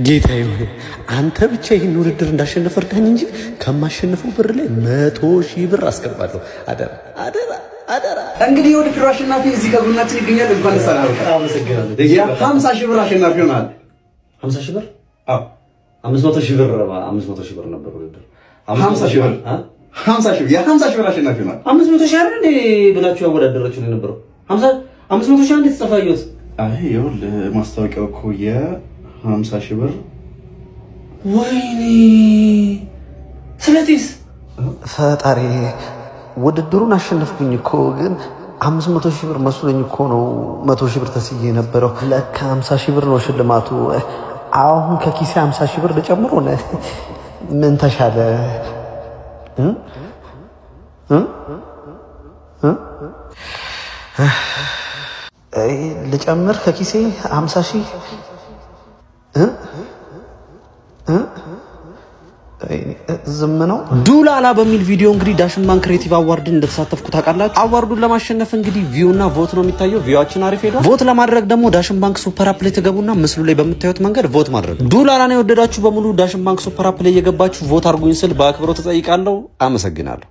ጌታዬ አንተ ብቻ ይህን ውድድር እንዳሸነፈ እርዳኝ እንጂ ከማሸነፈው ብር ላይ 100,000 ብር አስገባለሁ። አደራ አደራ አደራ። እንግዲህ የውድድሩ አሸናፊ እዚህ ከጎናችን ይገኛል። እንኳን ደስ አለህ። አመሰግናለሁ። 50,000 ብር አሸናፊ ሆናል። 50,000 ብር? አዎ 500,000 ብር 500,000 ብር ነበር ውድድር። 50,000 ብር 50,000 የ50,000 ብር አሸናፊ ሆናል። 500,000 አይደል እንዴ ብላችሁ ያወዳደራችሁ ነው የነበረው? 500,000 እንዴት ተጻፋዩት? አይ ይኸውልህ ማስታወቂያው እኮ የ50,000 ብር። ወይኔ ስለዚህ ፈጣሪ ውድድሩን አሸነፍኩኝ እኮ ግን 500,000 ብር መስሎኝ እኮ ነው 100,000 ብር ተስዬ የነበረው። ለካ 50,000 ብር ነው ሽልማቱ። አሁን ከኪሴ 50,000 ብር ልጨምር ሆነ። ምን ተሻለ? ልጨምር ከኪሴ 50,000 ዝም ነው። ዱላላ በሚል ቪዲዮ እንግዲህ ዳሽን ባንክ ክሬቲቭ አዋርድን እንደተሳተፍኩ ታውቃላችሁ። አዋርዱን ለማሸነፍ እንግዲህ ቪው እና ቮት ነው የሚታየው። ቪዋችን አሪፍ ሄዷል። ቮት ለማድረግ ደግሞ ዳሽን ባንክ ሱፐር አፕ ላይ ተገቡና ምስሉ ላይ በምታዩት መንገድ ቮት ማድረግ። ዱላላን የወደዳችሁ በሙሉ ዳሽን ባንክ ሱፐር አፕ ላይ የገባችሁ ቮት አድርጉኝ ስል በአክብሮት ተጠይቃለሁ። አመሰግናለሁ።